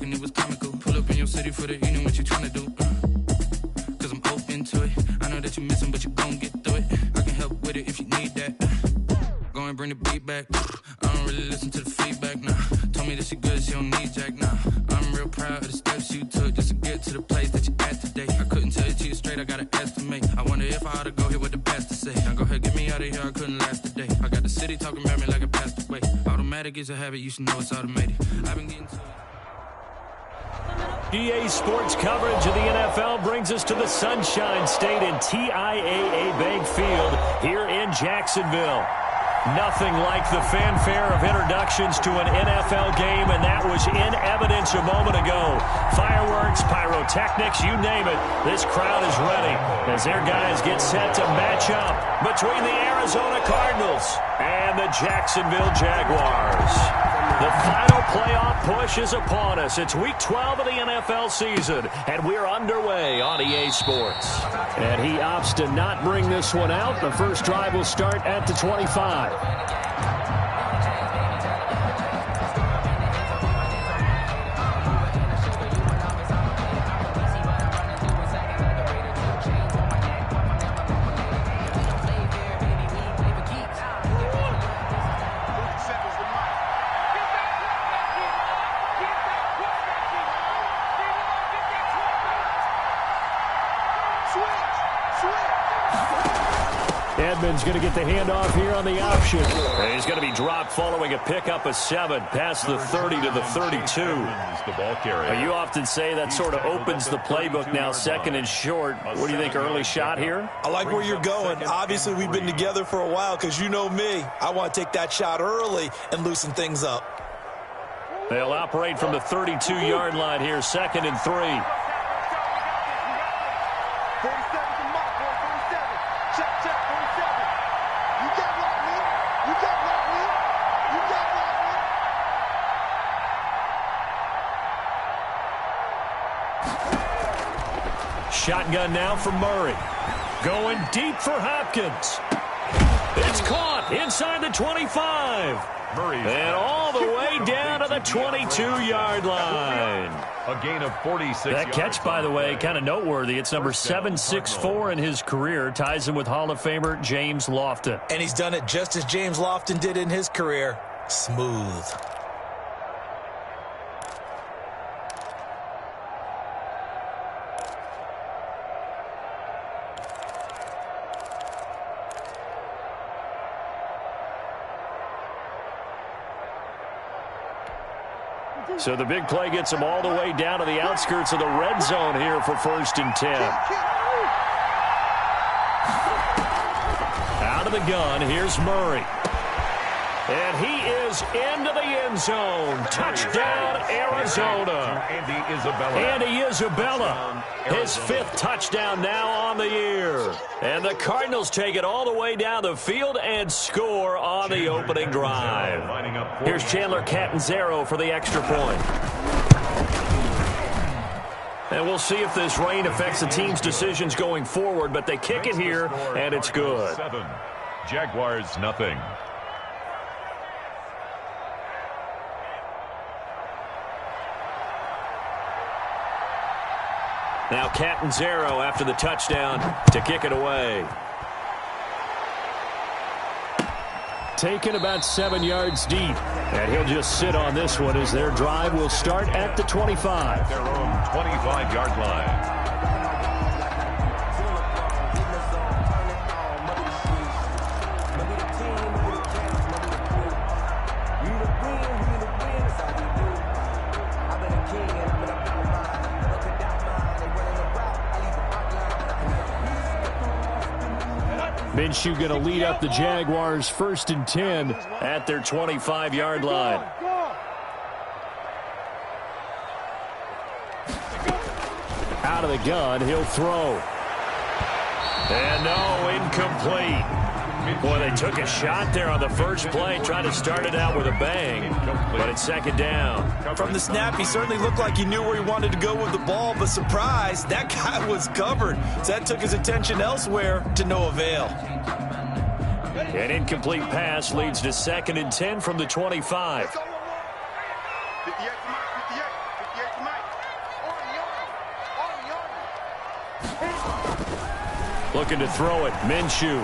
talking, it was comical. Pull up in your city for the evening, what you tryna do? Cause I'm open to it. I know that you're missing, but you gon' get through it. I can help with it if you need that. Go and bring the beat back. I don't really listen to the feedback, nah. Told me that she good, she don't need Jack, nah. I'm real proud of the steps you took just to get to the place that you're at today. I couldn't tell you to you straight, I gotta estimate. I wonder if I ought to go here with the best to say. Now go ahead, get me out of here, I couldn't last today. I got the city talking about me like I passed away. Automatic is a habit, you should know it's automated. I've been getting to it. EA Sports coverage of the NFL brings us to the Sunshine State and TIAA Bank Field here in Jacksonville. Nothing like the fanfare of introductions to an NFL game, and that was in evidence a moment ago. Fireworks, pyrotechnics, you name it. This crowd is ready as their guys get set to match up between the Arizona Cardinals and the Jacksonville Jaguars. The final playoff push is upon us. It's Week 12 of the NFL season, and we're underway on EA Sports. And he opts to not bring this one out. The first drive will start at the 25. Edmonds going to get the handoff here on the option. And he's going to be dropped following a pickup of 7 past the 30 to the 32. The ball carrier. You often say that sort of opens the playbook now, second and short. What do you think, early shot here? I like where you're going. Obviously, we've been together for a while because you know me. I want to take that shot early and loosen things up. They'll operate from the 32-yard line here, 2nd and 3. Shotgun now for Murray. Going deep for Hopkins. It's caught inside the 25. Murray. And all the way down to the 22-yard line. A gain of 46 That catch, by the way, kind of noteworthy. It's number 764 in his career. Ties him with Hall of Famer James Lofton. And he's done it just as James Lofton did in his career. Smooth. So the big play gets him all the way down to the outskirts of the red zone here for 1st and 10. Out of the gun, here's Murray. And he is into the end zone. Touchdown, Arizona. Andy Isabella. His 5th touchdown now on the year. And the Cardinals take it all the way down the field and score on the opening drive. Here's Chandler Catanzaro for the extra point. And we'll see if this rain affects the team's decisions going forward, but they kick it here, and it's good. 7. Jaguars, nothing. Now Catanzaro after the touchdown to kick it away. Taken about 7 yards deep. And he'll just sit on this one as their drive will start at the 25. Their own 25-yard line. Minshew going to lead up the Jaguars 1st and 10 at their 25-yard line. Out of the gun, he'll throw. And no, incomplete. Boy, they took a shot there on the first play, trying to start it out with a bang, but it's 2nd down. From the snap, he certainly looked like he knew where he wanted to go with the ball, but surprise, that guy was covered. So that took his attention elsewhere to no avail. An incomplete pass leads to 2nd and 10 from the 25. Looking to throw it. Minshew.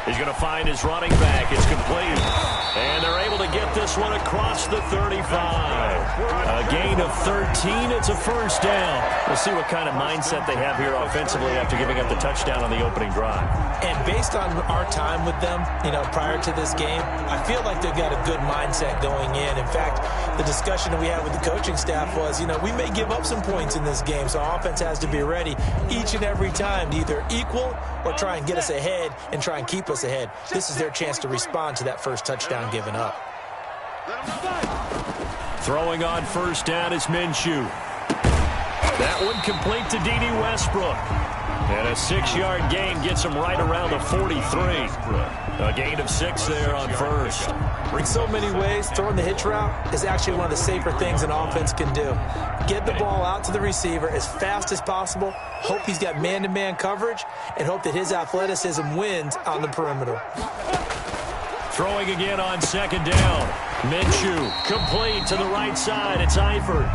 He's going to find his running back. It's complete. And they're able to get this one across the 35. A gain of 13. It's a first down. We'll see what kind of mindset they have here offensively after giving up the touchdown on the opening drive. And based on our time with them, prior to this game, I feel like they've got a good mindset going in. In fact, the discussion that we had with the coaching staff was, we may give up some points in this game, so our offense has to be ready each and every time to either equal or try and get us ahead and try and keep us ahead. This is their chance to respond to that first touchdown given up. Throwing on first down is Minshew. That one complete to D.D. Westbrook. And a 6-yard gain gets him right around the 43. A gain of 6 there on first. In so many ways, throwing the hitch route is actually one of the safer things an offense can do. Get the ball out to the receiver as fast as possible, hope he's got man-to-man coverage, and hope that his athleticism wins on the perimeter. Throwing again on second down. Minshew complete to the right side. It's Eifert.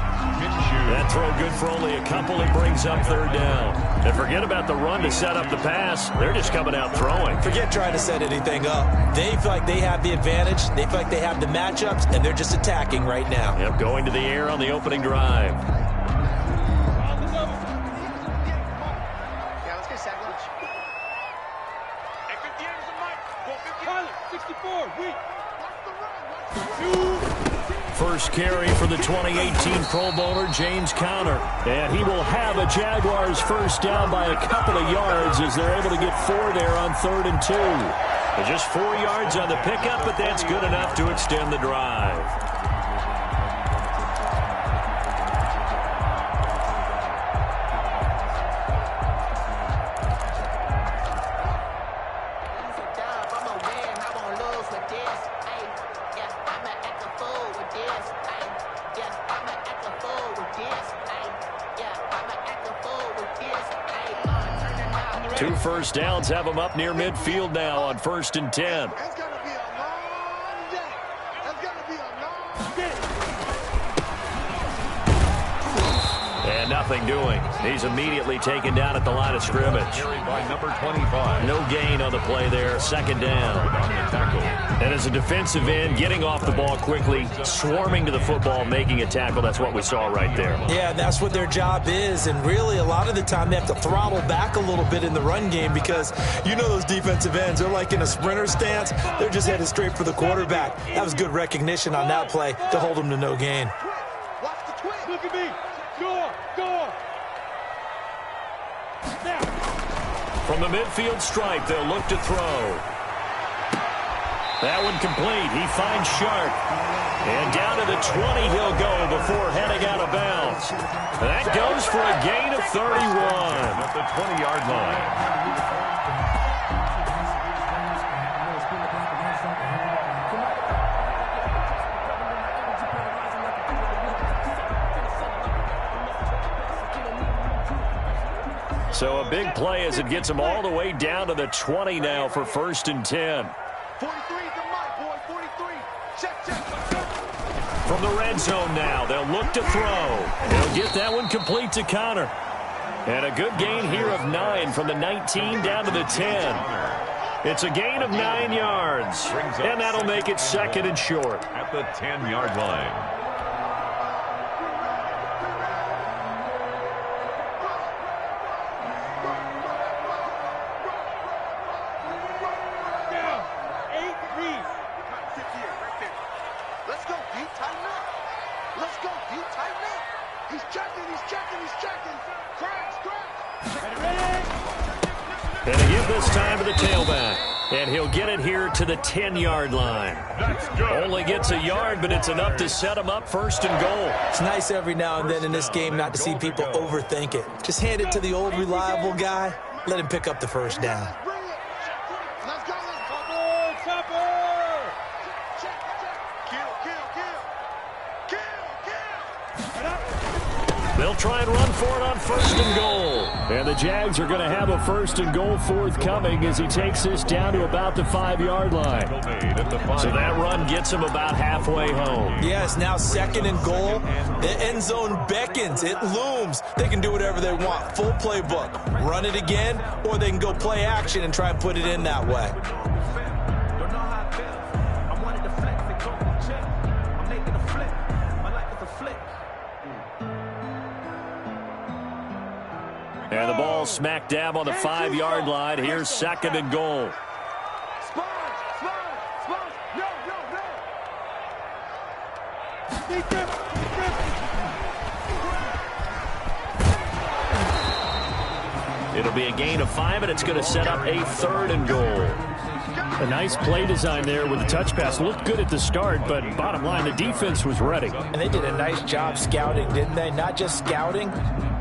That throw good for only a couple. It brings up third down. And forget about the run to set up the pass. They're just coming out throwing. Forget trying to set anything up. They feel like they have the advantage. They feel like they have the matchups, and they're just attacking right now. Yep, going to the air on the opening drive. First carry for the 2018 Pro Bowler, James Conner. And he will have a Jaguars first down by a couple of yards as they're able to get 4 there on 3rd and 2. But just 4 yards on the pickup, but that's good enough to extend the drive. Two first downs have them up near midfield now on 1st and 10. And nothing doing. He's immediately taken down at the line of scrimmage. By number 25. No gain on the play there. Second down. And as a defensive end, getting off the ball quickly, swarming to the football, making a tackle. That's what we saw right there. Yeah, that's what their job is. And really, a lot of the time, they have to throttle back a little bit in the run game because those defensive ends are like in a sprinter stance. They're just headed straight for the quarterback. That was good recognition on that play to hold them to no gain. Watch the twist. Look at me. Door. From the midfield stripe, they'll look to throw. That one complete. He finds Sharp. And down to the 20 he'll go before heading out of bounds. That goes for a gain of 31. At the 20-yard line. So a big play as it gets them all the way down to the 20 now for 1st and 10. 43 is the mark, boy. 43. Check. From the red zone now, they'll look to throw. They'll get that one complete to Conner. And a good gain here of 9 from the 19 down to the 10. It's a gain of 9 yards. And that'll make it 2nd and short. At the 10-yard line. And they give this time to the tailback. And he'll get it here to the 10-yard line. Only gets a yard, but it's enough to set him up 1st and goal. It's nice every now and then in this game not to see people overthink it. Just hand it to the old reliable guy. Let him pick up the first down. They'll try and run for it on 1st and goal. And the Jags are going to have a 1st and goal forthcoming as he takes this down to about the 5-yard line. So that run gets him about halfway home. Yes, now 2nd and goal. The end zone beckons. It looms. They can do whatever they want. Full playbook. Run it again, or they can go play action and try and put it in that way. And the ball smack dab on the 5-yard line. Here's 2nd and goal. It'll be a gain of 5, and it's going to set up a 3rd and goal. A nice play design there with the touch pass. Looked good at the start, but bottom line, the defense was ready. And they did a nice job scouting, didn't they? Not just scouting,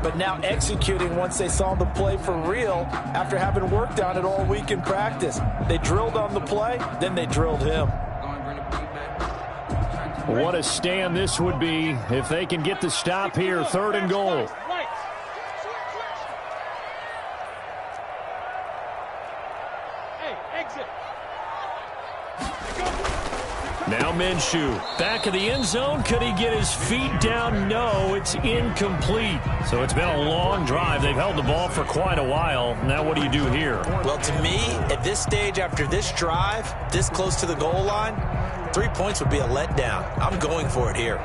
but now executing once they saw the play for real after having worked on it all week in practice. They drilled on the play, then they drilled him. What a stand this would be if they can get the stop here. 3rd and goal. Now Minshew, back of the end zone. Could he get his feet down? No, it's incomplete. So it's been a long drive. They've held the ball for quite a while. Now what do you do here? Well, to me, at this stage, after this drive, this close to the goal line, 3 points would be a letdown. I'm going for it here.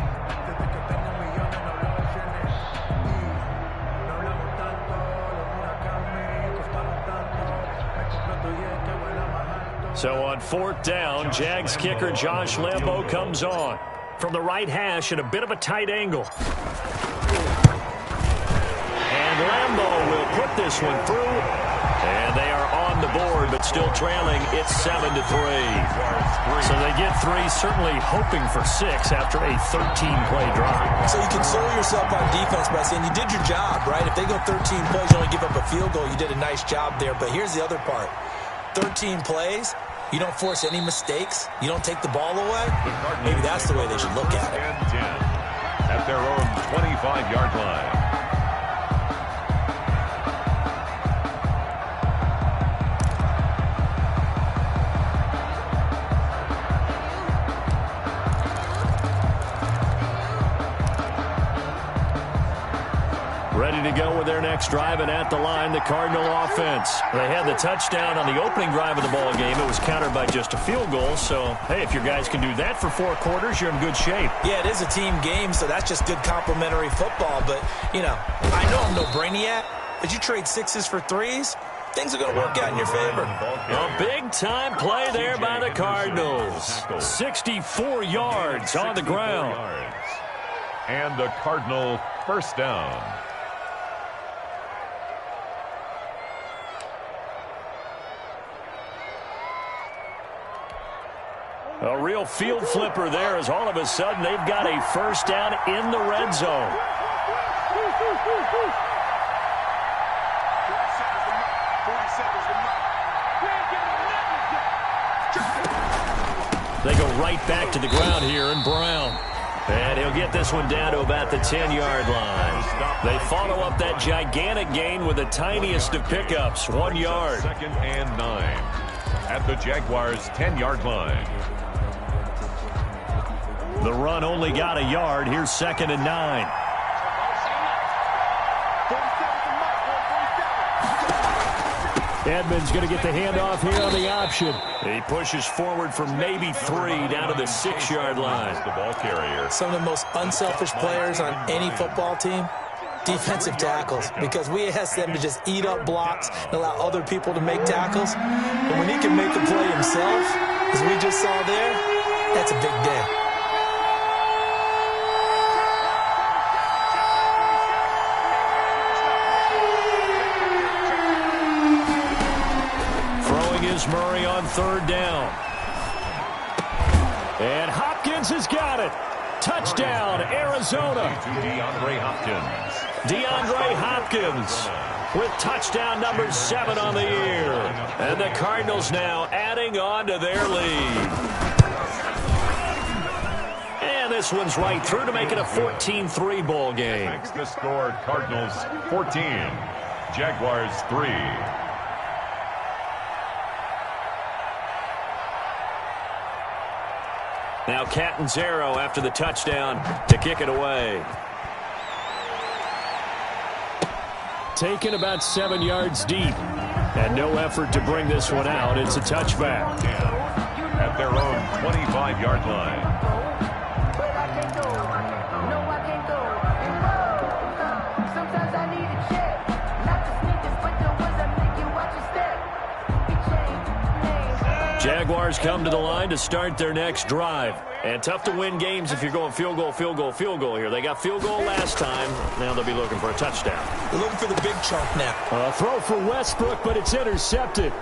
So on 4th down, Jags kicker Josh Lambo comes on. From the right hash at a bit of a tight angle. And Lambo will put this one through. And they are on the board, but still trailing. It's 7-3. So they get 3, certainly hoping for 6 after a 13-play drive. So you console yourself on defense by saying you did your job, right? If they go 13 plays, you only give up a field goal, you did a nice job there. But here's the other part. 13 plays, you don't force any mistakes, you don't take the ball away. Maybe that's the way they should look at it. And 10 at their own 25-yard line. Ready to go with their next drive, and at the line, the Cardinal offense. They had the touchdown on the opening drive of the ball game. It was countered by just a field goal. So, hey, if your guys can do that for 4 quarters, you're in good shape. Yeah, it is a team game, so that's just good complimentary football. But, you know, I know I'm no brainiac, but you trade 6s for 3s, things are going to work out in your favor. A big-time play there by the Cardinals. 64 yards on the ground. And the Cardinal first down. A real field flipper there as all of a sudden they've got a first down in the red zone. They go right back to the ground here, and Brown. And he'll get this one down to about the 10-yard line. They follow up that gigantic gain with the tiniest of pickups, 1 yard. 2nd and 9 at the Jaguars' 10-yard line. The run only got a yard. Here's 2nd and 9. Edmonds going to get the handoff here on the option. He pushes forward for maybe 3 down to the 6-yard line. The ball carrier. Some of the most unselfish players on any football team, defensive tackles, because we ask them to just eat up blocks and allow other people to make tackles. But when he can make a play himself, as we just saw there, that's a big day. Murray on 3rd down. And Hopkins has got it. Touchdown, Arizona. DeAndre Hopkins with touchdown number 7 on the year. And the Cardinals now adding on to their lead. And this one's right through to make it a 14-3 ball game. Next to score, Cardinals 14, Jaguars 3. Now Catanzaro after the touchdown to kick it away. Taken about 7 yards deep. And no effort to bring this one out. It's a touchback. At their own 25-yard line. Jaguars come to the line to start their next drive. And tough to win games if you're going field goal, field goal, field goal here. They got field goal last time. Now they'll be looking for a touchdown. They're looking for the big chunk now. A throw for Westbrook, but it's intercepted.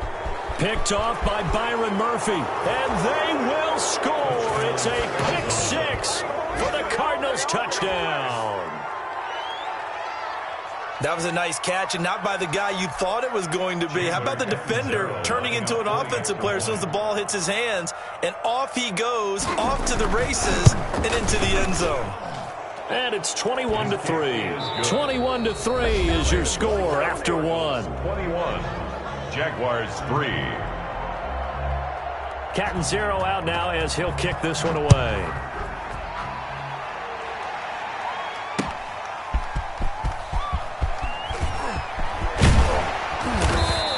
Picked off by Byron Murphy. And they will score. It's a pick six for the Cardinals touchdown. That was a nice catch, and not by the guy you thought it was going to be. How about the defender turning into an offensive player as soon as the ball hits his hands, and off he goes, off to the races, and into the end zone. And it's 21-3. 21-3 is your score after one. 21, Jaguars 3. Catanzaro out now as he'll kick this one away.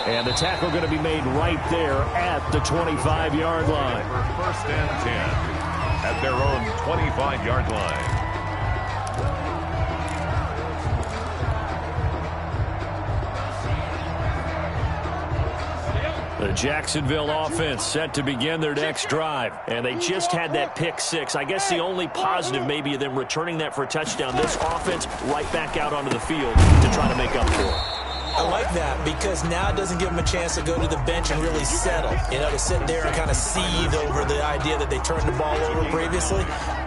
And the tackle going to be made right there at the 25-yard line. First and 10 at their own 25-yard line. The Jacksonville offense set to begin their next drive. And they just had that pick six. I guess the only positive maybe of them returning that for a touchdown. This offense right back out onto the field to try to make up for it. I like that because now it doesn't give them a chance to go to the bench and really settle. You know, to sit there and kind of seethe over the idea that they turned the ball over previously.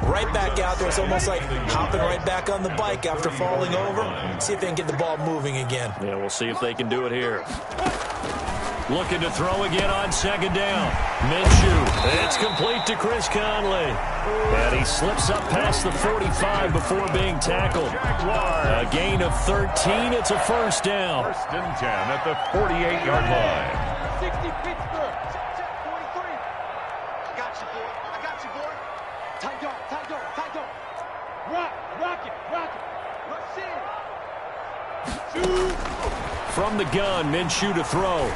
Right back out there. It's almost like hopping right back on the bike after falling over. See if they can get the ball moving again. Yeah, we'll see if they can do it here. Looking to throw again on second down. Minshew. It's complete to Chris Conley. And he slips up past the 45 before being tackled. A gain of 13. It's a first down. First and 10 at the 48-yard line. 60 Pittsburgh. Check 43. I got you, boy. I got you, boy. Tight dog, tight dog, tight dog. Rock it, rock it. Let's see. Shoot. From the gun, Minshew to throw.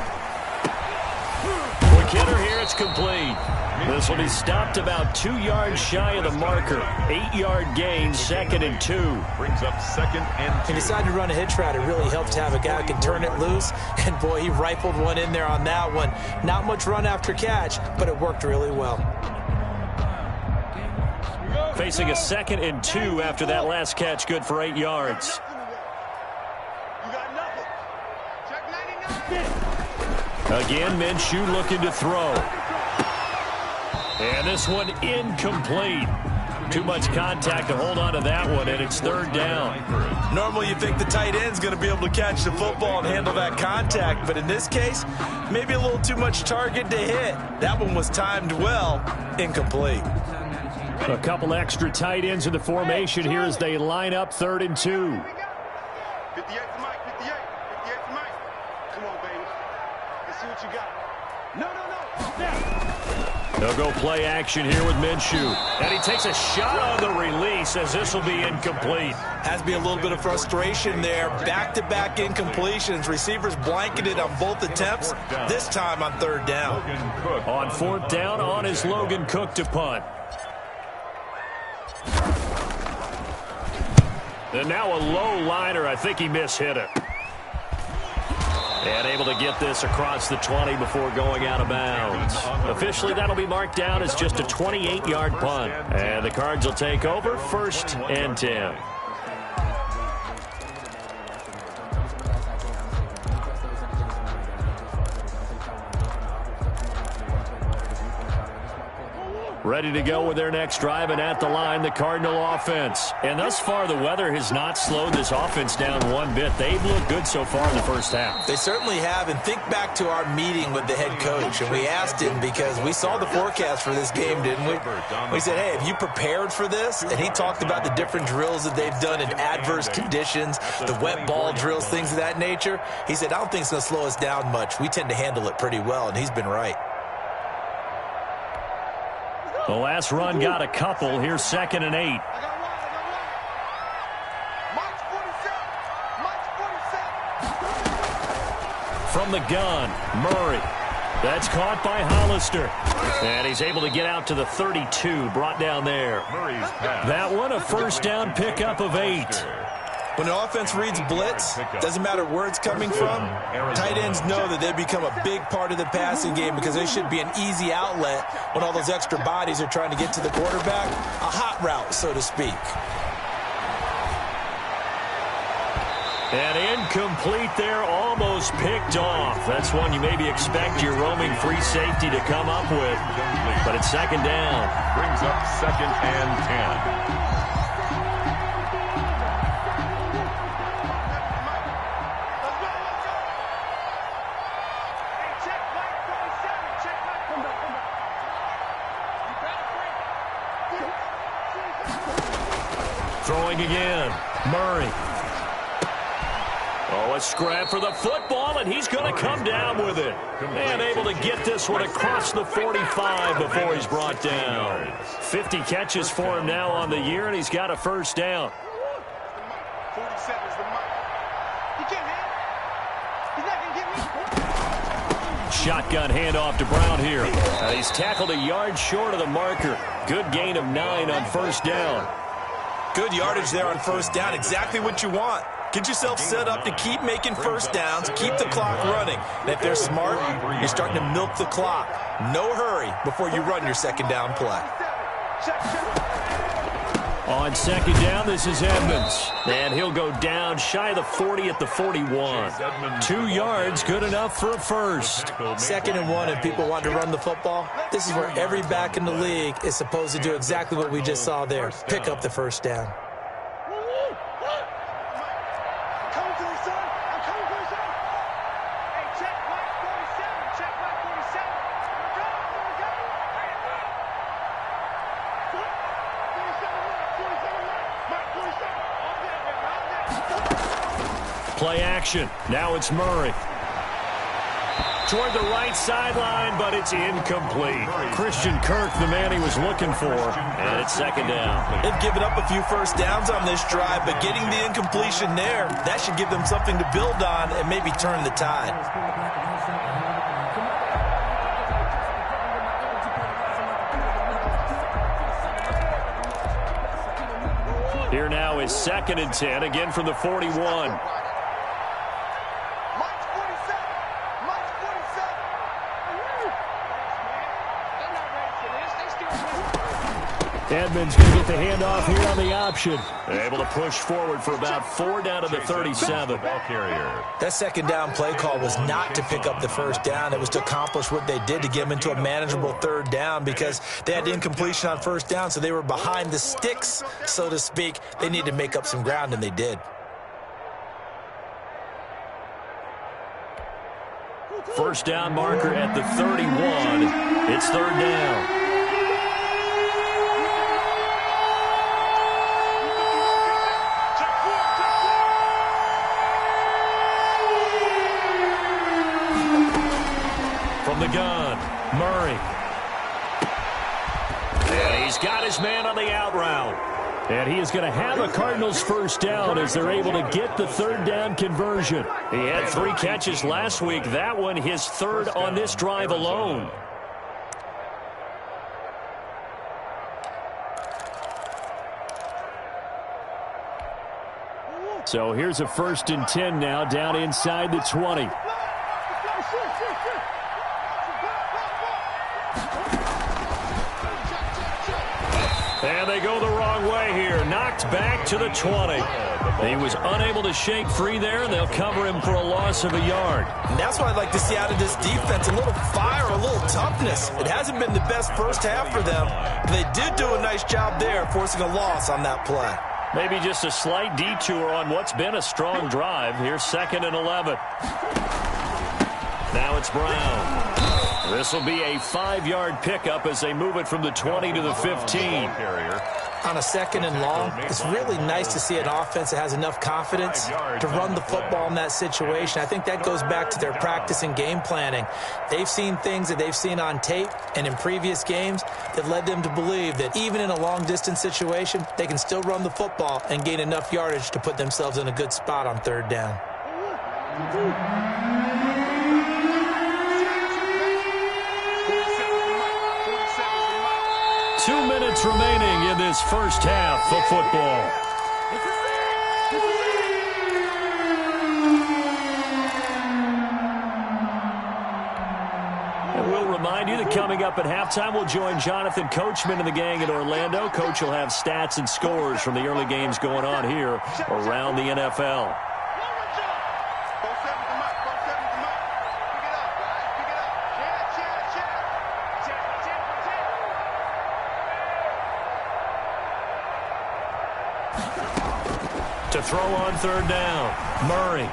Quick hitter here, it's complete. This will be stopped about 2 yards shy of the marker. 8-yard gain, 2nd and 2. Brings up 2nd and 2. He decided to run a hitch route. It really helps to have a guy who can turn it loose. And, boy, he rifled one in there on that one. Not much run after catch, but it worked really well. Facing a 2nd and 2 after that last catch, good for 8 yards. You got nothing. Check 99. Again, Minshew looking to throw. And this one incomplete. Too much contact to hold on to that one, and it's 3rd down. Normally you think the tight end's going to be able to catch the football and handle that contact, but in this case, maybe a little too much target to hit. That one was timed well, incomplete. A couple extra tight ends in the formation here as they line up 3rd and 2. 58 to Mike, 58 to Mike. Come on, baby. Let's see what you got. No. Snap. They'll go play action here with Minshew. And he takes a shot on the release as this will be incomplete. Has to be a little bit of frustration there. Back-to-back incompletions. Receivers blanketed on both attempts, this time on 3rd down. On 4th down, on is Logan Cook to punt. And now a low liner. I think he mishit it. And able to get this across the 20 before going out of bounds. Officially, that'll be marked down as just a 28-yard punt. And the Cards will take over 1st and 10. Ready to go with their next drive, and at the line, the Cardinal offense. And thus far, the weather has not slowed this offense down one bit. They've looked good so far in the first half. They certainly have, and think back to our meeting with the head coach, and we asked him because we saw the forecast for this game, didn't we? We said, hey, have you prepared for this? And he talked about the different drills that they've done in adverse conditions, the wet ball drills, things of that nature. He said, I don't think it's going to slow us down much. We tend to handle it pretty well, and he's been right. The last run got a couple. Here's 2nd and 8. From the gun, Murray. That's caught by Hollister. And he's able to get out to the 32, brought down there. That one, a first down pickup of 8. When an offense reads blitz, doesn't matter where it's coming from, tight ends know that they become a big part of the passing game because they should be an easy outlet when all those extra bodies are trying to get to the quarterback. A hot route, so to speak. And incomplete there, almost picked off. That's one you maybe expect your roaming free safety to come up with. But it's 2nd down. Brings up 2nd and 10. Throwing again, Murray. Oh, a scrap for the football, and he's going to come down with it. And able to get this one across the 45 before he's brought down. 50 catches for him now on the year, and he's got a first down. 47 is the mark. He can't have. He's not going to get me. Shotgun handoff to Brown here. He's tackled a yard short of the marker. Good gain of 9 on first down. Good yardage there on first down. Exactly what you want. Get yourself set up to keep making first downs, keep the clock running. And if they're smart, you're starting to milk the clock. No hurry before you run your 2nd down play. On 2nd down, this is Edmonds. And he'll go down shy of the 40 at the 41. 2 yards, good enough for a first. 2nd and 1, and people want to run the football. This is where every back in the league is supposed to do exactly what we just saw there. Pick up the first down. Play action. Now it's Murray. Toward the right sideline, but it's incomplete. Christian Kirk, the man he was looking for, and it's 2nd down. They've given up a few first downs on this drive, but getting the incompletion there, that should give them something to build on and maybe turn the tide. Here now is 2nd and 10, again from the 41. Edmonds going to get the handoff here on the option. Able to push forward for about 4 down to the 37. That 2nd down play call was not to pick up the first down. It was to accomplish what they did to get them into a manageable 3rd down because they had incompletion on first down, so they were behind the sticks, so to speak. They needed to make up some ground, and they did. First down marker at the 31. It's 3rd down. From the gun, Murray. And he's got his man on the out route. And he is going to have a Cardinals first down as they're able to get the 3rd down conversion. He had 3 catches last week. That one his 3rd on this drive alone. So here's a 1st and 10 now down inside the 20. And they go the wrong way here. Knocked back to the 20. He was unable to shake free there, and they'll cover him for a loss of a yard. And that's what I'd like to see out of this defense, a little fire, a little toughness. It hasn't been the best first half for them, but they did do a nice job there forcing a loss on that play. Maybe just a slight detour on what's been a strong drive. Here's 2nd and 11. Now it's Brown. This will be a 5-yard pickup as they move it from the 20 to the 15. On a 2nd and long, it's really nice to see an offense that has enough confidence to run the football in that situation. I think that goes back to their practice and game planning. They've seen things that they've seen on tape and in previous games that led them to believe that even in a long-distance situation, they can still run the football and gain enough yardage to put themselves in a good spot on 3rd down. 2 minutes remaining in this first half of football. And we'll remind you that coming up at halftime, we'll join Jonathan Coachman and the gang in Orlando. Coach will have stats and scores from the early games going on here around the NFL. To throw on 3rd down, Murray.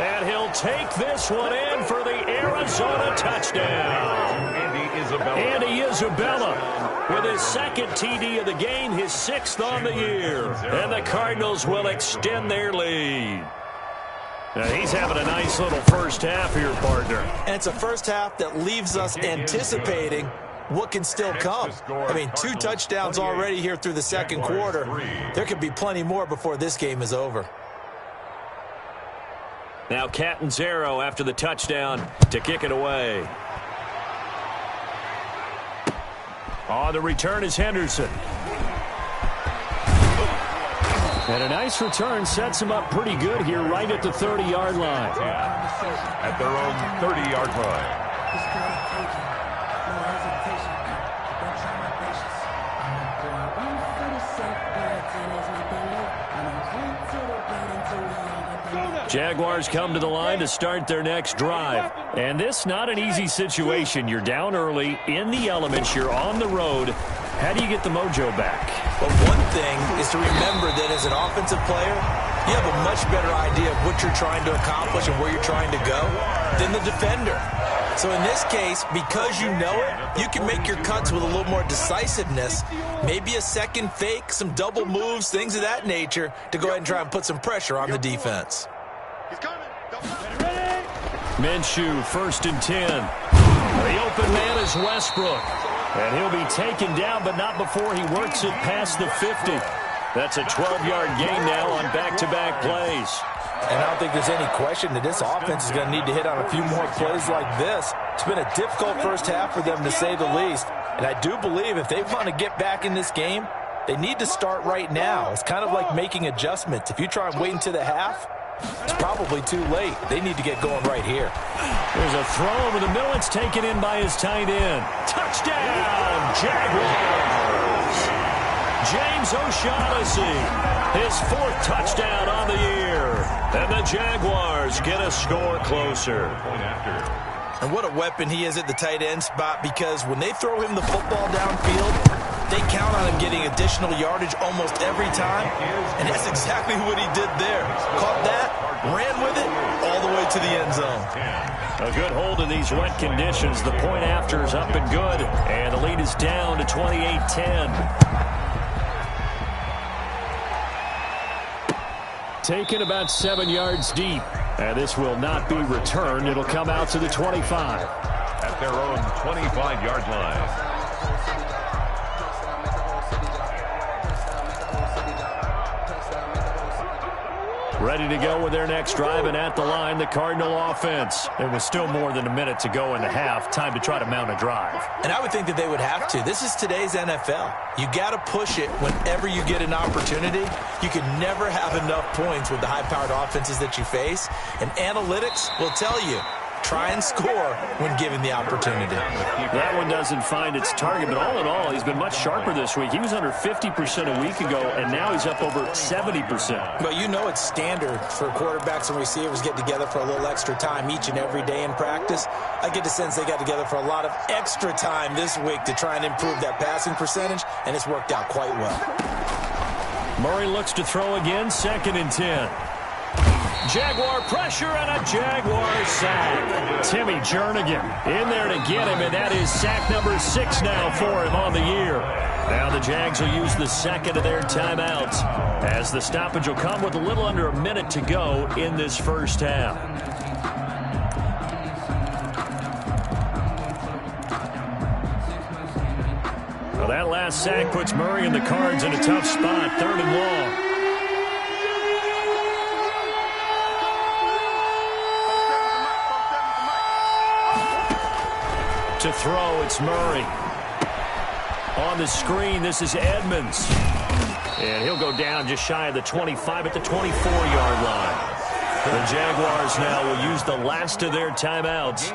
And he'll take this one in for the Arizona touchdown. Andy Isabella with his 2nd TD of the game, his 6th on the year. And the Cardinals will extend their lead. Now he's having a nice little first half here, partner. And it's a first half that leaves us anticipating what can still come. I mean, 2 touchdowns already here through the 2nd quarter. There could be plenty more before this game is over. Now Catanzaro after the touchdown to kick it away. On the return is Henderson. And a nice return sets him up pretty good here right at the 30-yard line. At their own 30-yard line. Jaguars come to the line to start their next drive. And this not an easy situation. You're down early, in the elements, you're on the road. How do you get the mojo back? Well, one thing is to remember that as an offensive player, you have a much better idea of what you're trying to accomplish and where you're trying to go than the defender. So in this case, because you know it, you can make your cuts with a little more decisiveness, maybe a second fake, some double moves, things of that nature, to go ahead and try and put some pressure on the defense. Minshew, 1st and 10. The open man is Westbrook. And he'll be taken down, but not before he works it past the 50. That's a 12-yard gain now on back-to-back plays. And I don't think there's any question that this offense is going to need to hit on a few more plays like this. It's been a difficult first half for them, to say the least. And I do believe if they want to get back in this game, they need to start right now. It's kind of like making adjustments. If you try and wait until the half, it's probably too late. They need to get going right here. There's a throw over the middle. It's taken in by his tight end. Touchdown, Jaguars! James O'Shaughnessy, his 4th touchdown on the year. And the Jaguars get a score closer. And what a weapon he is at the tight end spot, because when they throw him the football downfield, they count on him getting additional yardage almost every time, and that's exactly what he did there. Caught that, ran with it, all the way to the end zone. A good hold in these wet conditions. The point after is up and good, and the lead is down to 28-10. Taken about 7 yards deep, and this will not be returned. It'll come out to the 25. At their own 25-yard line. Ready to go with their next drive, and at the line, the Cardinal offense. There was still more than a minute to go in the half. Time to try to mount a drive. And I would think that they would have to. This is today's NFL. You got to push it whenever you get an opportunity. You can never have enough points with the high-powered offenses that you face. And analytics will tell you, try and score when given the opportunity. That one doesn't find its target, but all in all, he's been much sharper this week. He was under 50% a week ago, and now he's up over 70%. But you know it's standard for quarterbacks and receivers get together for a little extra time each and every day in practice. I get the sense they got together for a lot of extra time this week to try and improve that passing percentage, and it's worked out quite well. Murray looks to throw again, 2nd and 10. Jaguar pressure and a Jaguar sack. Timmy Jernigan in there to get him, and that is sack number 6 now for him on the year. Now the Jags will use the second of their timeouts as the stoppage will come with a little under a minute to go in this first half. Well, that last sack puts Murray and the Cards in a tough spot, 3rd and long. To throw, it's Murray. On the screen, this is Edmonds. And he'll go down just shy of the 25 at the 24-yard line. The Jaguars now will use the last of their timeouts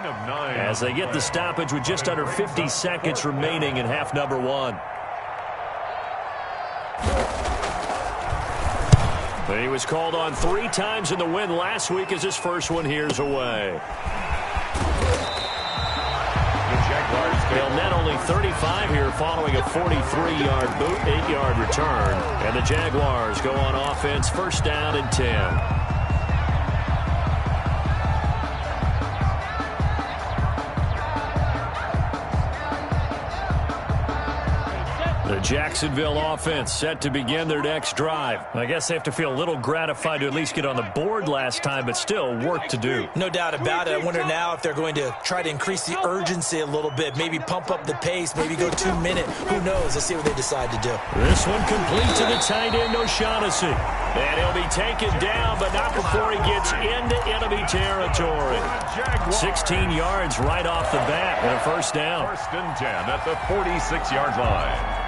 as they get the stoppage with just under 50 seconds remaining in half number 1. He was called on 3 times in the win last week as his first one here's away. They'll net only 35 here following a 43-yard boot, 8-yard return. And the Jaguars go on offense, 1st down and 10. The Jacksonville offense set to begin their next drive. I guess they have to feel a little gratified to at least get on the board last time, but still work to do. No doubt about it. I wonder now if they're going to try to increase the urgency a little bit, maybe pump up the pace, maybe go 2-minute. Who knows? Let's see what they decide to do. This one complete to the tight end, O'Shaughnessy. And he'll be taken down, but not before he gets into enemy territory. 16 yards right off the bat and a 1st down. 1st and 10 at the 46-yard line.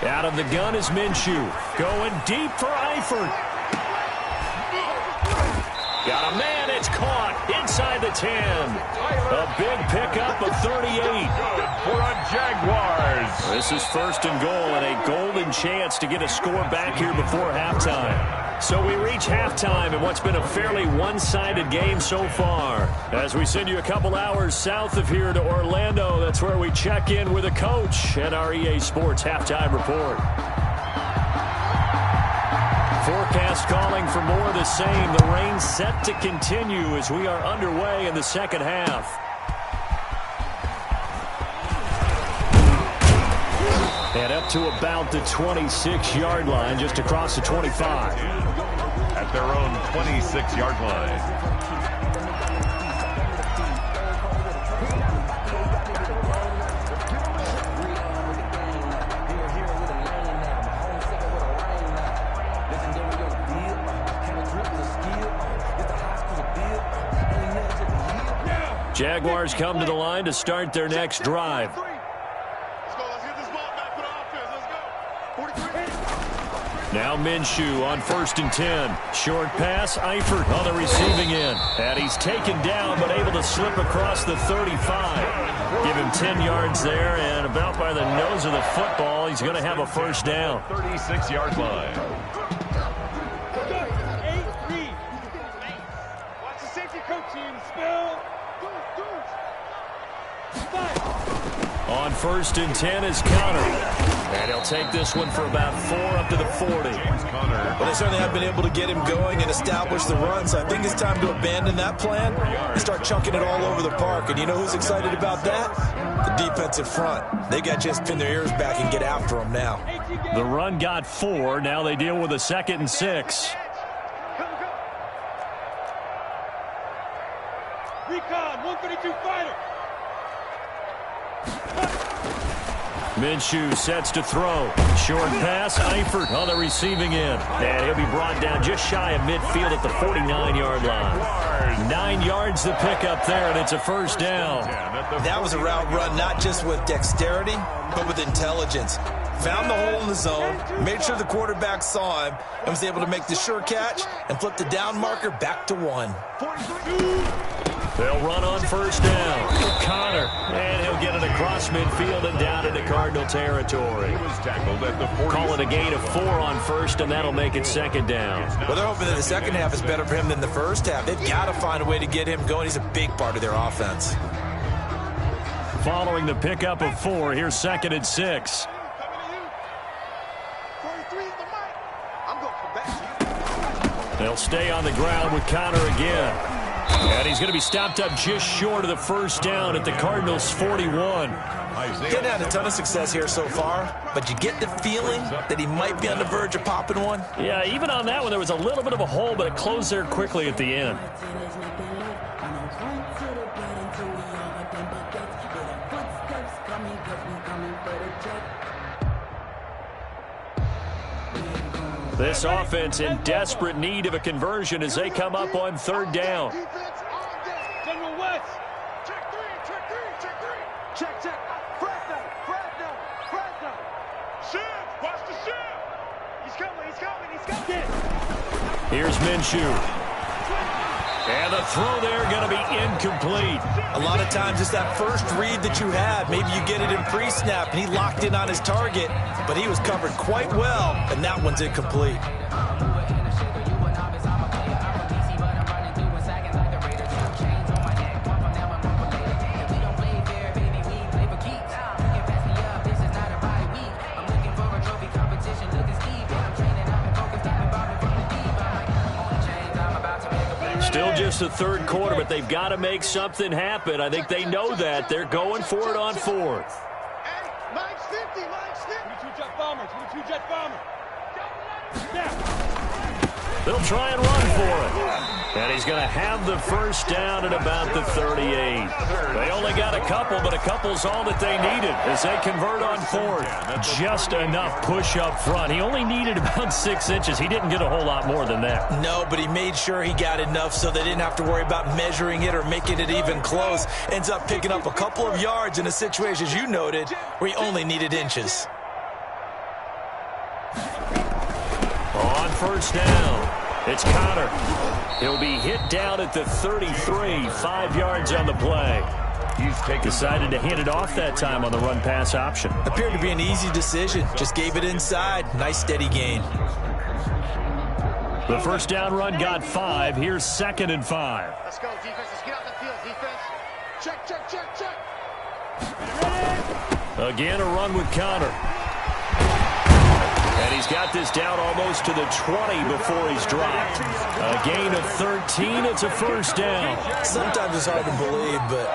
Out of the gun is Minshew. Going deep for Eifert. Got a man. It's caught inside the 10. A big pickup of 38. Good for a Jaguars. This is 1st and goal and a golden chance to get a score back here before halftime. So we reach halftime in what's been a fairly one-sided game so far. As we send you a couple hours south of here to Orlando, that's where we check in with a coach and our EA Sports Halftime Report. Forecast calling for more of the same. The rain set to continue as we are underway in the second half. And up to about the 26-yard line, just across the 25. At their own 26-yard line. Jaguars come to the line to start their next drive. Now Minshew on 1st and 10. Short pass, Eifert on the receiving end. And he's taken down but able to slip across the 35. Give him 10 yards there, and about by the nose of the football, he's going to have a 1st down. 36-yard line. Watch the safety coach team. Spell. On 1st and 10 is Connor. And he'll take this one for about 4 up to the 40. Well, they certainly have been able to get him going and establish the run, so I think it's time to abandon that plan and start chucking it all over the park. And you know who's excited about that? The defensive front. They got to just pin their ears back and get after them now. The run got 4. Now they deal with a 2nd and 6. Recon, 132 fighter. Minshew sets to throw. Short pass, Eifert on the receiving end. And he'll be brought down just shy of midfield at the 49-yard line. 9 yards to pick up there, and it's a 1st down. That was a route run not just with dexterity, but with intelligence. found the hole in the zone, made sure the quarterback saw him, and was able to make the sure catch and flip the down marker back to 1. They'll run on first down. Connor, and he'll get it across midfield and down into Cardinal territory. He was tackled at the 40. Call it a gain of 4 on first, and that'll make it second down. Well, they're hoping that the second half is better for him than the first half. They've got to find a way to get him going. He's a big part of their offense. Following the pickup of 4, here's 2nd and 6. They'll stay on the ground with Connor again. And he's going to be stopped up just short of the first down at the Cardinals' 41. He hasn't had a ton of success here so far, but you get the feeling that he might be on the verge of popping one. Yeah, even on that one, there was a little bit of a hole, but it closed there quickly at the end. This offense in desperate need of a conversion as they come up on 3rd down. General West. Check 3, check 3, check 3. Check, check. Fresno. Shiv, watch the shiv. He's coming. Here's Minshew. And the throw there going to be incomplete. A lot of times it's that first read that you have. Maybe you get it in pre-snap, and he locked in on his target, but he was covered quite well, and that one's incomplete. Still just the 3rd quarter, but they've got to make something happen. I think they know that. They're going for it on 4th. Line's 50. 22-jet bomber. They'll try and run for it. And he's going to have the first down at about the 38. They only got a couple, but a couple's all that they needed as they convert on 4th. Just enough push up front. He only needed about 6 inches. He didn't get a whole lot more than that. No, but he made sure he got enough so they didn't have to worry about measuring it or making it even close. Ends up picking up a couple of yards in a situation, as you noted, where he only needed inches. On first down, it's Connor. He'll be hit down at the 33, 5 yards on the play. He's decided to hand it off that time on the run-pass option. Appeared to be an easy decision. Just gave it inside. Nice steady gain. The first down run got 5. Here's 2nd and 5. Let's go, defense. Let's get out the field, defense. Check. Again, a run with Connor. And he's got this down almost to the 20 before he's dropped. A gain of 13. It's a first down. Sometimes it's hard to believe, but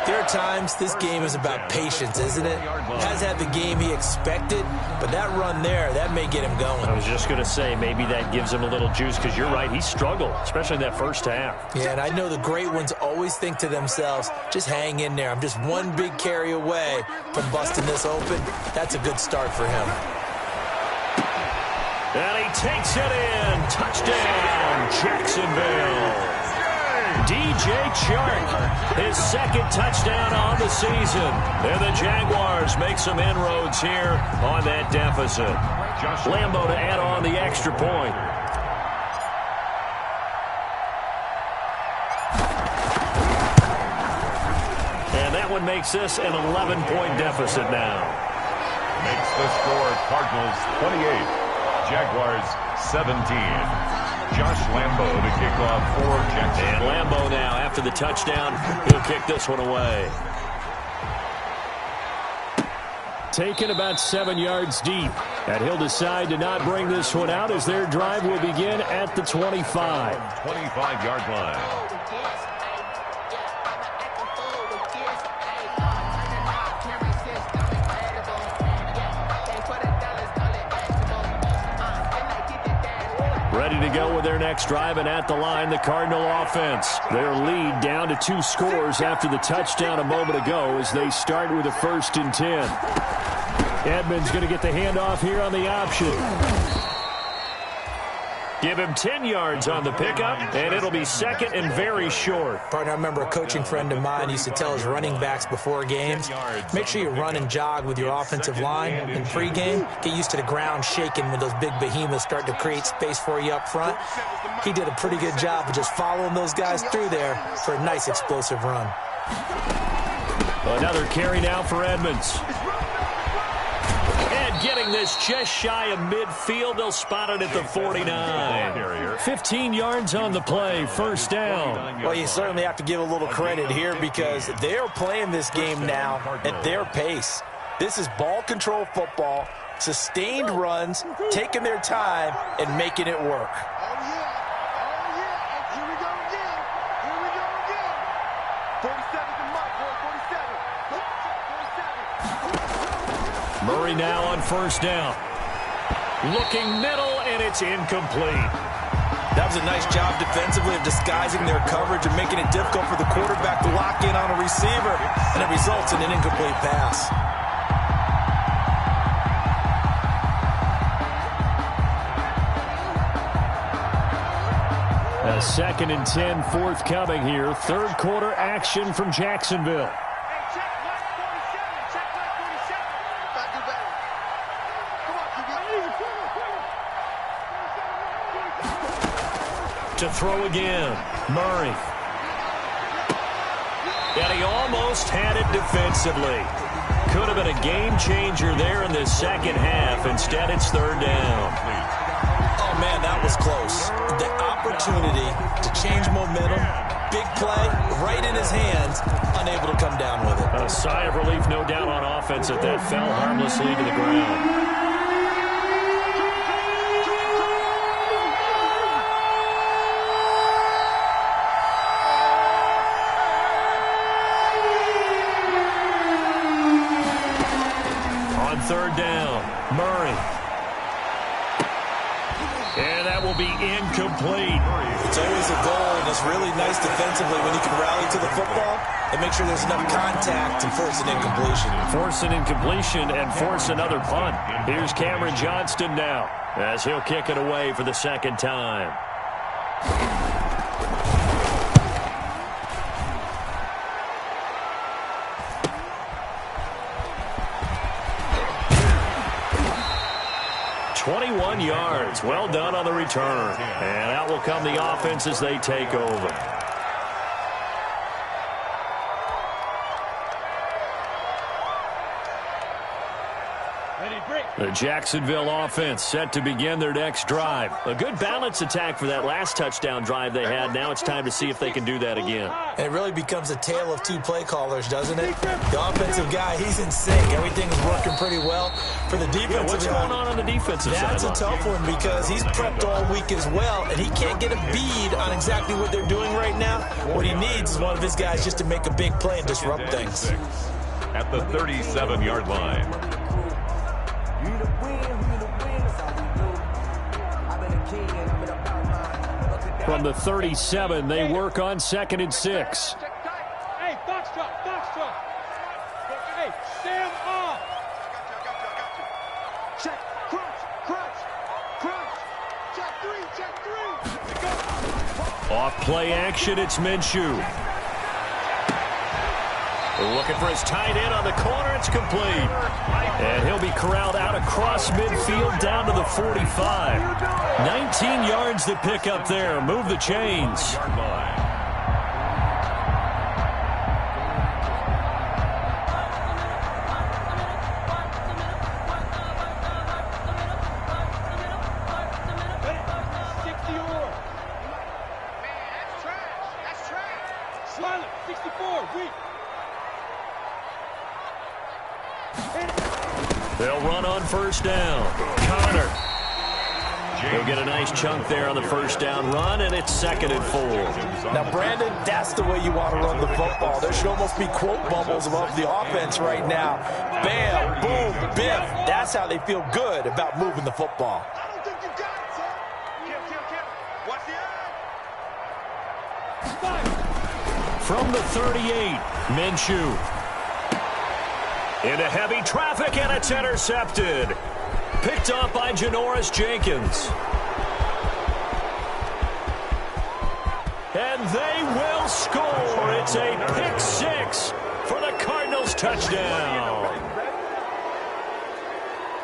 there are times this game is about patience, isn't it? Has had the game he expected, but that run there, that may get him going. I was just going to say, maybe that gives him a little juice, because you're right, he struggled, especially in that first half. Yeah, and I know the great ones always think to themselves, just hang in there. I'm just one big carry away from busting this open. That's a good start for him. And he takes it in. Touchdown, Jacksonville. DJ Chark, his 2nd touchdown on the season. And the Jaguars make some inroads here on that deficit. Lambo to add on the extra point. And that one makes this an 11-point deficit now. Makes the score Cardinals 28. Jaguars 17. Josh Lambo to kick off for Jackson. And Lambo now, after the touchdown, he'll kick this one away. Taken about 7 yards deep. And he'll decide to not bring this one out as their drive will begin at the 25. 25-yard line. Ready to go with their next drive, and at the line, the Cardinal offense. Their lead down to 2 scores after the touchdown a moment ago as they start with a 1st and 10. Edmonds going to get the handoff here on the option. Give him 10 yards on the pickup, and it'll be second and very short. Partner, I remember a coaching friend of mine used to tell his running backs before games, make sure you run and jog with your offensive line in pregame. Get used to the ground shaking when those big behemoths start to create space for you up front. He did a pretty good job of just following those guys through there for a nice explosive run. Another carry now for Edmonds. And getting this just shy of midfield. They'll spot it at the 49. 15 yards on the play, first down. Well, you certainly have to give a little credit here because they're playing this game now at their pace. This is ball control football, sustained runs, taking their time, and making it work. Murray now on first down. Looking middle, and it's incomplete. That was a nice job defensively of disguising their coverage and making it difficult for the quarterback to lock in on a receiver, and it results in an incomplete pass. A 2nd and 10 forthcoming here. Third quarter action from Jacksonville. To throw again, Murray. And he almost had it defensively. Could have been a game changer there in the second half. Instead, it's third down. Oh, man, that was close. The opportunity to change momentum, big play, right in his hands, unable to come down with it. A sigh of relief, no doubt, on offense that fell harmlessly to the ground. Third down, Murray. And that will be incomplete. It's always a goal, and it's really nice defensively when you can rally to the football and make sure there's enough contact to force an incompletion. Force an incompletion and force another punt. Here's Cameron Johnston now as he'll kick it away for the second time. Yards. Well done on the return. And out will come the offense as they take over. The Jacksonville offense set to begin their next drive. A good balance attack for that last touchdown drive they had. Now it's time to see if they can do that again. And it really becomes a tale of two play callers, doesn't it? The offensive guy, he's in sync. Everything's working pretty well. For the defensive guy, what's going on the defensive side? That's a tough one because he's prepped all week as well, and he can't get a bead on exactly what they're doing right now. What he needs is one of his guys just to make a big play and disrupt things. At the 37-yard line. From the 37, they work on 2nd and 6. Hey, box drop, box drop. Hey, Sam off. Check, crunch, crunch, crunch. Check three. Off play action, it's Minshew. Looking for his tight end on the corner. It's complete. And he'll be corralled out across midfield down to the 45. 19 yards to pick up there. Move the chains. They'll run on first down. Connor. He'll get a nice chunk there on the first down run, and it's 2nd and 4. Now, Brandon, that's the way you want to run the football. There should almost be quote bubbles above the offense right now. Bam, boom, biff. That's how they feel good about moving the football. I don't think you got it, son. Kill. Watch the eye. From the 38, Minshew. Into heavy traffic, and it's intercepted. Picked up by Janoris Jenkins. And they will score. It's a pick six for the Cardinals touchdown.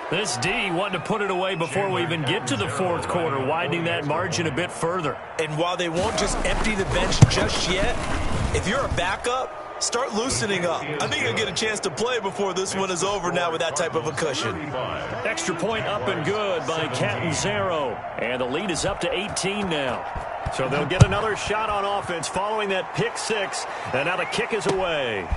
This D wanted to put it away before we even get to the fourth quarter, widening that margin a bit further. And while they won't just empty the bench just yet, if you're a backup, start loosening up. I think you'll get a chance to play before this one is over now with that type of a cushion. Extra point up and good by Catanzaro. And the lead is up to 18 now. So they'll get another shot on offense following that pick six. And now the kick is away.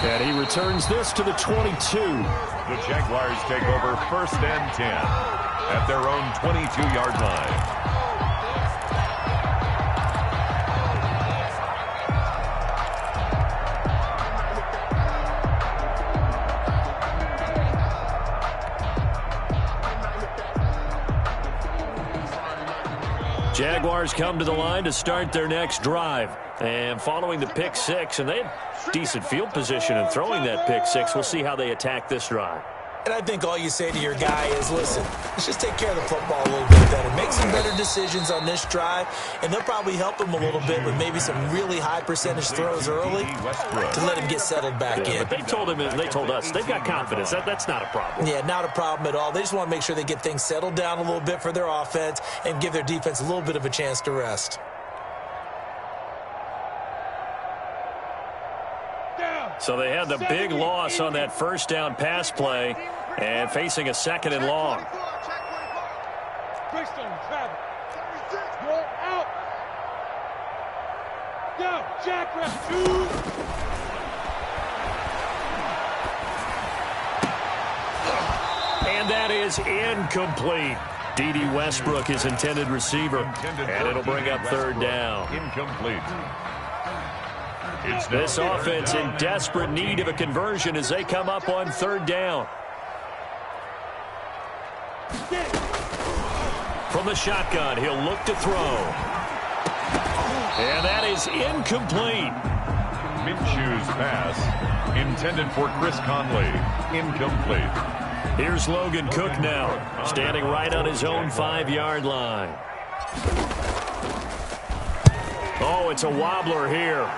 And he returns this to the 22. The Jaguars take over 1st and 10 at their own 22-yard line. Jaguars come to the line to start their next drive. And following the pick six, and they had decent field position in throwing that pick six. We'll see how they attack this drive. And I think all you say to your guy is, listen, let's just take care of the football a little bit better. Make some better decisions on this drive, and they'll probably help him a little bit with maybe some really high percentage throws early to let him get settled back in. But they told him, and they told us, they've got confidence. That's not a problem. Yeah, not a problem at all. They just want to make sure they get things settled down a little bit for their offense and give their defense a little bit of a chance to rest. So they had the big loss on that first down pass play and facing a 2nd and long. You're out. Go, Jack, rep 2. And that is incomplete. D.D. Westbrook, his intended receiver. And it'll bring up 3rd down. Incomplete. This offense in desperate need of a conversion as they come up on 3rd down. From the shotgun, he'll look to throw. And that is incomplete. Minshew's pass intended for Chris Conley. Incomplete. Here's Logan Cook now, standing right on his own 5-yard line. Oh, it's a wobbler here.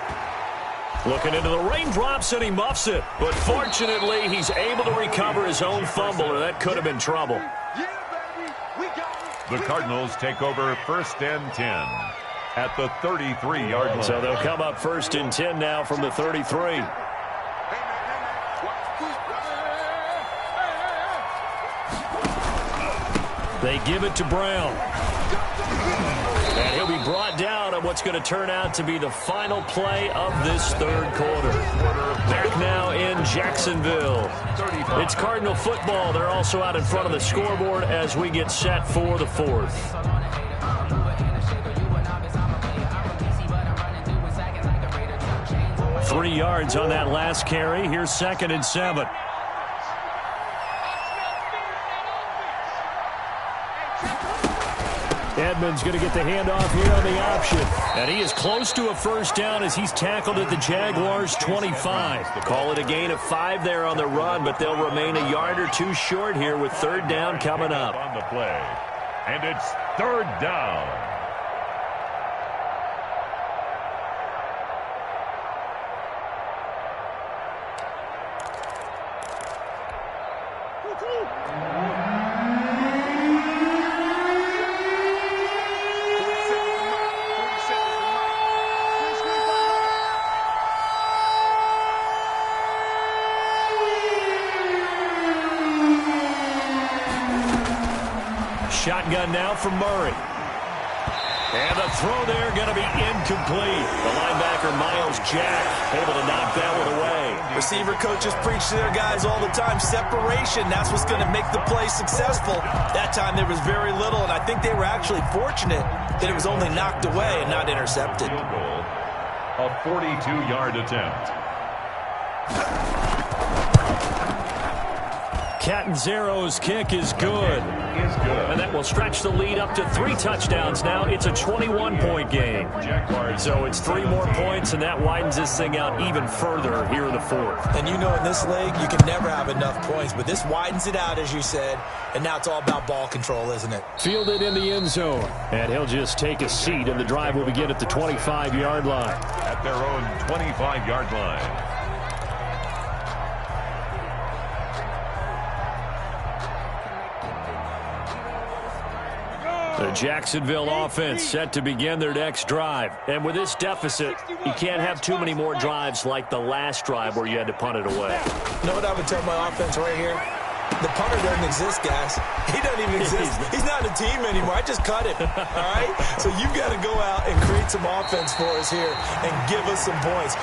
Looking into the raindrops, and he muffs it. But fortunately, he's able to recover his own fumble, or that could have been trouble. The Cardinals take over 1st and 10 at the 33-yard line. So they'll come up 1st and 10 now from the 33. They give it to Brown. And he'll be brought down on what's going to turn out to be the final play of this 3rd quarter. Back now in Jacksonville. It's Cardinal football. They're also out in front of the scoreboard as we get set for the 4th. 3 yards on that last carry. Here's 2nd and 7. Edmonds going to get the handoff here on the option. And he is close to a 1st down as he's tackled at the Jaguars' 25. Call it a gain of 5 there on the run, but they'll remain a yard or 2 short here with 3rd down coming up. On the play, and it's 3rd down. Shotgun now from Murray. And the throw there going to be incomplete. The linebacker, Miles Jack, able to knock that one away. Receiver coaches preach to their guys all the time. Separation, that's what's going to make the play successful. That time there was very little, and I think they were actually fortunate that it was only knocked away and not intercepted. A 42-yard attempt. Catanzaro's kick is good. And that will stretch the lead up to 3 touchdowns now. It's a 21-point game. So it's 3 more points, and that widens this thing out even further here in the 4th. And you know in this league, you can never have enough points, but this widens it out, as you said, and now it's all about ball control, isn't it? Fielded in the end zone, and he'll just take a seat, and the drive will begin at the 25-yard line. At their own 25-yard line. The Jacksonville offense set to begin their next drive. And with this deficit, you can't have too many more drives like the last drive where you had to punt it away. You know what I would tell my offense right here? The punter doesn't exist, guys. He doesn't even exist. He's not a team anymore. I just cut him, all right? So you've got to go out and create some offense for us here and give us some points.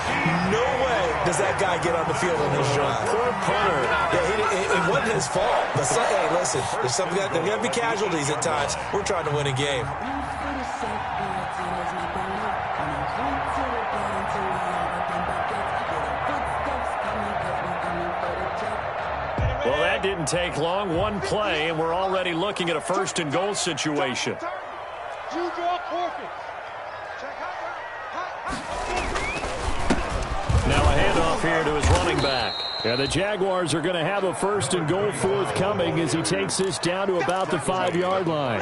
No way does that guy get on the field on this drive. Poor punter. Yeah, it wasn't his fault. But hey, listen, there's got to be casualties at times. We're trying to win a game. Well, that didn't take long. One play, and we're already looking at a 1st and goal situation. Now a handoff here to his running back. And the Jaguars are going to have a 1st and goal forthcoming as he takes this down to about the 5-yard line.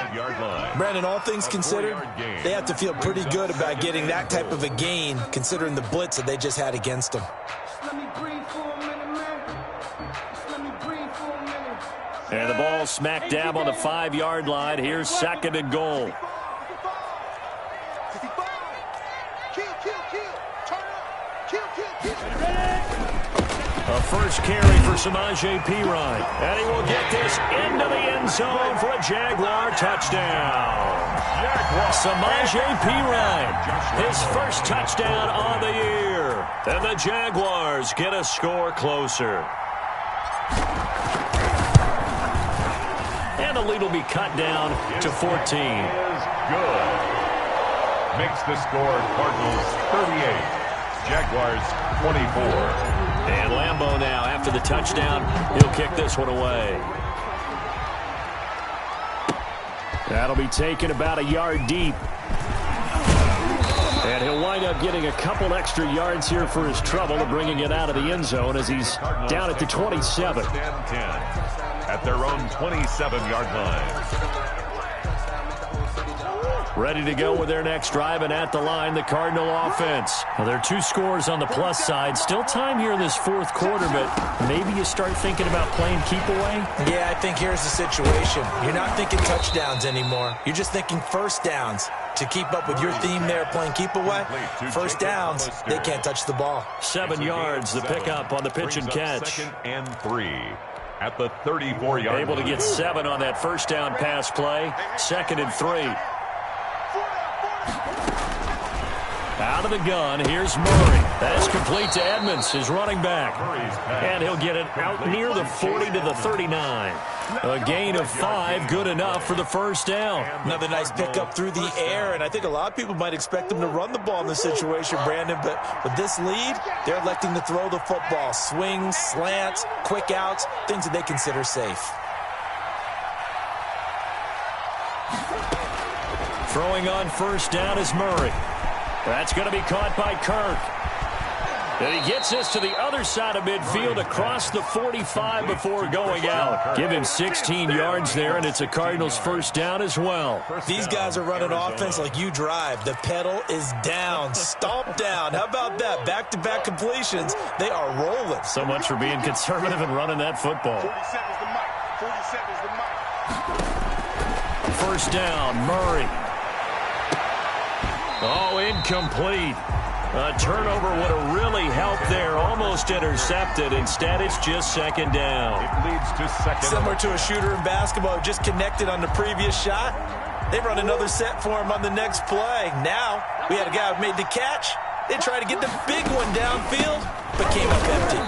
Brandon, all things considered, they have to feel pretty good about getting that type of a gain considering the blitz that they just had against them. And the ball smack dab on the 5-yard line. Here's 2nd and goal. A first carry for Samaje Perine. And he will get this into the end zone for a Jaguar touchdown. Samaje Perine, his first touchdown on the year. And the Jaguars get a score closer. And the lead will be cut down to 14. Good. Makes the score Cardinals 38, Jaguars 24. And Lambeau now, after the touchdown, he'll kick this one away. That'll be taken about a yard deep. And he'll wind up getting a couple extra yards here for his trouble and bringing it out of the end zone as he's down at the 27. At their own 27-yard line. Ready to go with their next drive, and at the line, the Cardinal offense. Well, there are 2 scores on the plus side. Still time here in this 4th quarter, but maybe you start thinking about playing keep away? Yeah, I think here's the situation. You're not thinking touchdowns anymore. You're just thinking first downs. To keep up with your theme there, playing keep away, first downs, they can't touch the ball. 7 yards, the pickup on the pitch and catch. 2nd and 3 at the 34-yard line. Able to get 7 on that first down pass play. 2nd and 3. Out of the gun, here's Murray. That's complete to Edmonds, his running back. And he'll get it out near the 40 to the 39. A gain of 5, good enough for the first down. Another nice pickup through the air, and I think a lot of people might expect them to run the ball in this situation, Brandon, but with this lead, they're electing to throw the football. Swings, slants, quick outs, things that they consider safe. Throwing on first down is Murray. That's going to be caught by Kirk. And he gets this to the other side of midfield across the 45 before going out. Give him 16 yards there, and it's a Cardinals first down as well. These guys are running offense like you drive. The pedal is down, stomp down. How about that? Back-to-back completions. They are rolling. So much for being conservative and running that football. 47's the mic. 47's the mic. First down, Murray. Oh, incomplete. A turnover would have really helped there. Almost intercepted. Instead, it's just 2nd down. It leads to 2nd. Similar to a shooter in basketball, just connected on the previous shot. They run another set for him on the next play. Now, we had a guy who made the catch. They tried to get the big one downfield, but came up empty.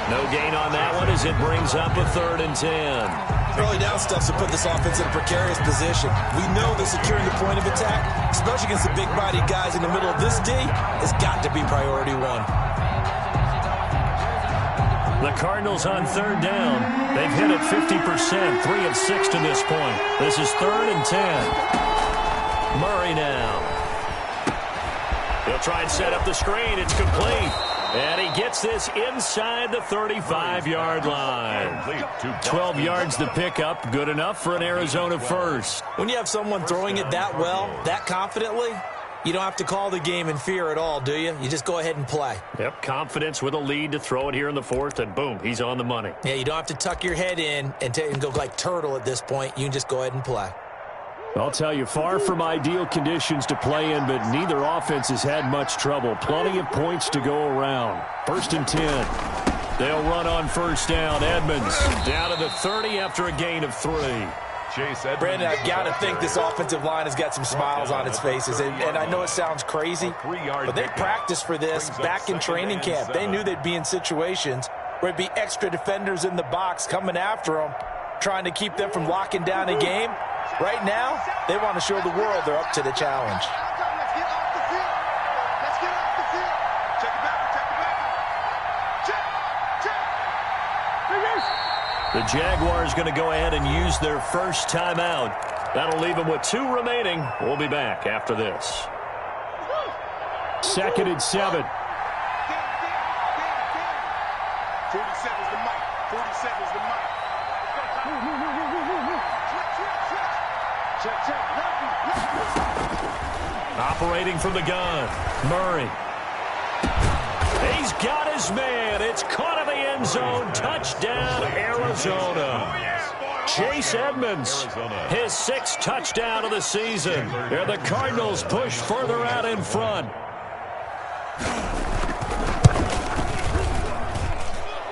No gain on that one as it brings up a 3rd and 10. Early down stuff to put this offense in a precarious position. We know that securing the point of attack, especially against the big-bodied guys in the middle of this D, has got to be priority 1. The Cardinals on third down. They've hit it 50%, 3 of 6 to this point. This is 3rd and 10. Murray now. He'll try and set up the screen. It's complete. And he gets this inside the 35-yard line. 12 yards to pick up. Good enough for an Arizona first. When you have someone throwing it that well, that confidently, you don't have to call the game in fear at all, do you? You just go ahead and play. Yep, confidence with a lead to throw it here in the 4th, and boom, he's on the money. Yeah, you don't have to tuck your head in and go like turtle at this point. You can just go ahead and play. I'll tell you, far from ideal conditions to play in, but neither offense has had much trouble. Plenty of points to go around. 1st and 10. They'll run on first down. Edmonds down to the 30 after a gain of 3. Brandon, I've got to think this offensive line has got some smiles on its faces. And I know it sounds crazy, but they practiced for this back in training camp. They knew they'd be in situations where it'd be extra defenders in the box coming after them, trying to keep them from locking down a game. Right now, they want to show the world they're up to the challenge. Let's get off the field. Let's get off the field. Check it back. Check. The Jaguars going to go ahead and use their first timeout. That'll leave them with 2 remaining. We'll be back after this. 2nd and 7. 47's the mic. 47's the mic. Check. Operating from the gun, Murray. He's got his man. It's caught in the end zone. Touchdown, Arizona. Chase Edmonds, his 6th touchdown of the season. And the Cardinals push further out in front.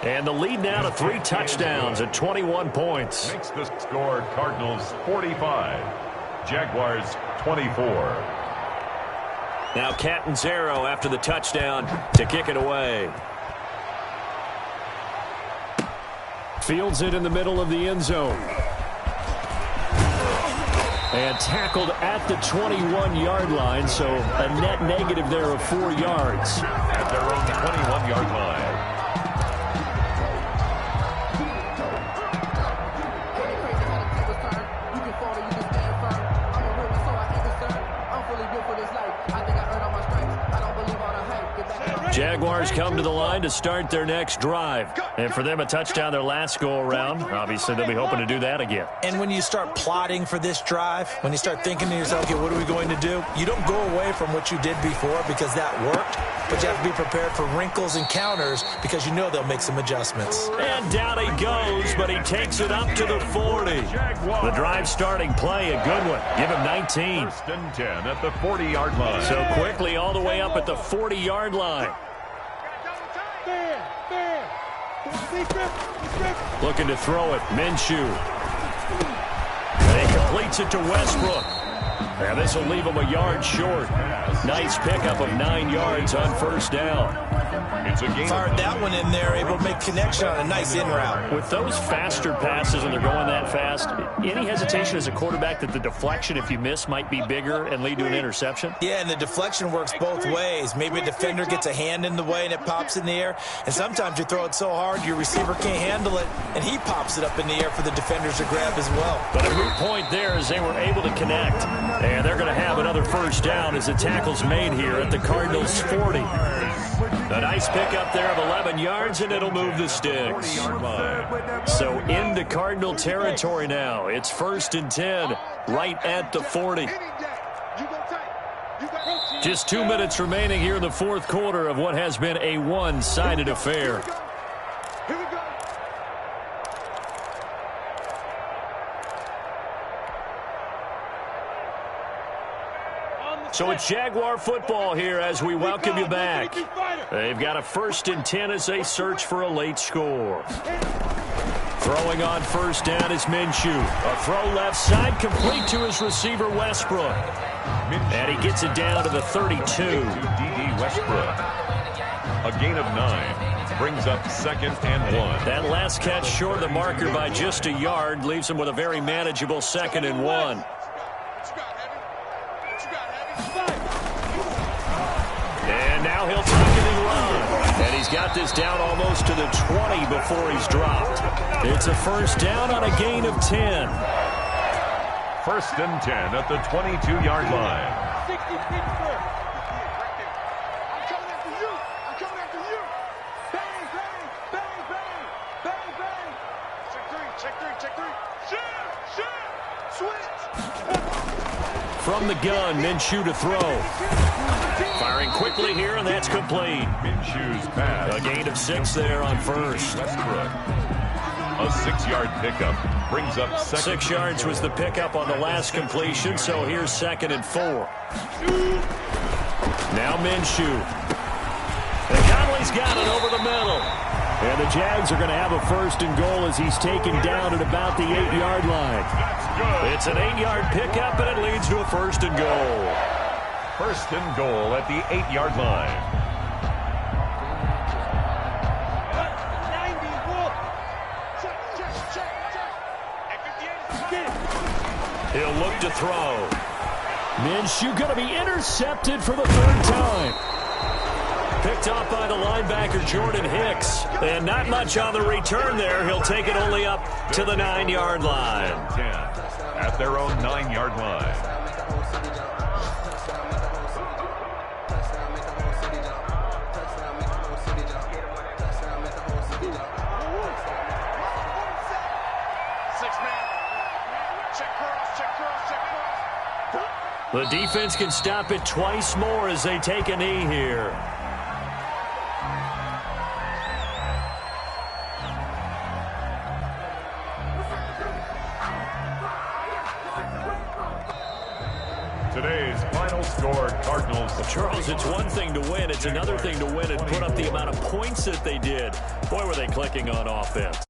And the lead now to 3 touchdowns at 21 points. Makes the score Cardinals 45, Jaguars 24. Now Catanzaro after the touchdown to kick it away. Fields it in the middle of the end zone. And tackled at the 21-yard line, so a net negative there of 4 yards. At their own 21-yard line. Jaguars come to the line to start their next drive. And for them, a touchdown their last go-around. Obviously, they'll be hoping to do that again. And when you start plotting for this drive, when you start thinking to yourself, okay, what are we going to do? You don't go away from what you did before because that worked, but you have to be prepared for wrinkles and counters because you know they'll make some adjustments. And down he goes, but he takes it up to the 40. The drive starting play, a good one. Give him 19. 1st and 10 at the 40-yard line. So quickly all the way up at the 40-yard line. Looking to throw it, Minshew. And he completes it to Westbrook. And this will leave him a yard short. Nice pickup of 9 yards on first down. It's a game. Fired that one in there, able to make connection on a nice in route. With those faster passes and they're going that fast, any hesitation as a quarterback that the deflection, if you miss, might be bigger and lead to an interception? Yeah, and the deflection works both ways. Maybe a defender gets a hand in the way and it pops in the air. And sometimes you throw it so hard your receiver can't handle it, and he pops it up in the air for the defenders to grab as well. But a moot point there is they were able to connect. And they're going to have another first down as the tackle's made here at the Cardinals' 40. A nice pickup there of 11 yards, and it'll move the sticks. So into Cardinal territory now. It's 1st and 10, right at the 40. Just 2 minutes remaining here in the 4th quarter of what has been a one-sided affair. So it's Jaguar football here as we welcome you back. They've got a 1st and 10 as they search for a late score. Throwing on first down is Minshew. A throw left side complete to his receiver Westbrook. And he gets it down to the 32. D.D. Westbrook. A gain of 9 brings up 2nd and 1. That last catch short of the marker by just a yard leaves him with a very manageable 2nd and 1. And now he'll tuck it and run. And he's he's got this down almost to the 20 before he's dropped. It's a first down on a gain of 10. First and 10 at the 22-yard line. 60 feet first. I'm coming after you. I'm coming after you. Bang, bang, bang, bang, bang, bang. Check three, check three, check three. Shoot, switch. From the gun, Minshew to throw. Firing quickly here, and that's complete. Minshew's pass. A gain of 6 there on first. Westbrook. A 6-yard pickup brings up second. 6 yards was the pickup on the last completion, so here's 2nd and 4. Now Minshew. And Conley's got it over the middle. And the Jags are going to have a first and goal as he's taken down at about the 8-yard line. That's good. It's an 8-yard pickup, and it leads to a first and goal. First and goal at the 8-yard line. 90, Wolf. Check, check, check, check. He'll look to throw. Minshew going to be intercepted for the 3rd time. Picked off by the linebacker, Jordan Hicks. And not much on the return there. He'll take it only up to the 9-yard line. 10 at their own 9-yard line. The defense can stop it twice more as they take a knee here. Today's final score, Cardinals. Charles, it's one thing to win. It's another thing to win and put up the amount of points that they did. Boy, were they clicking on offense.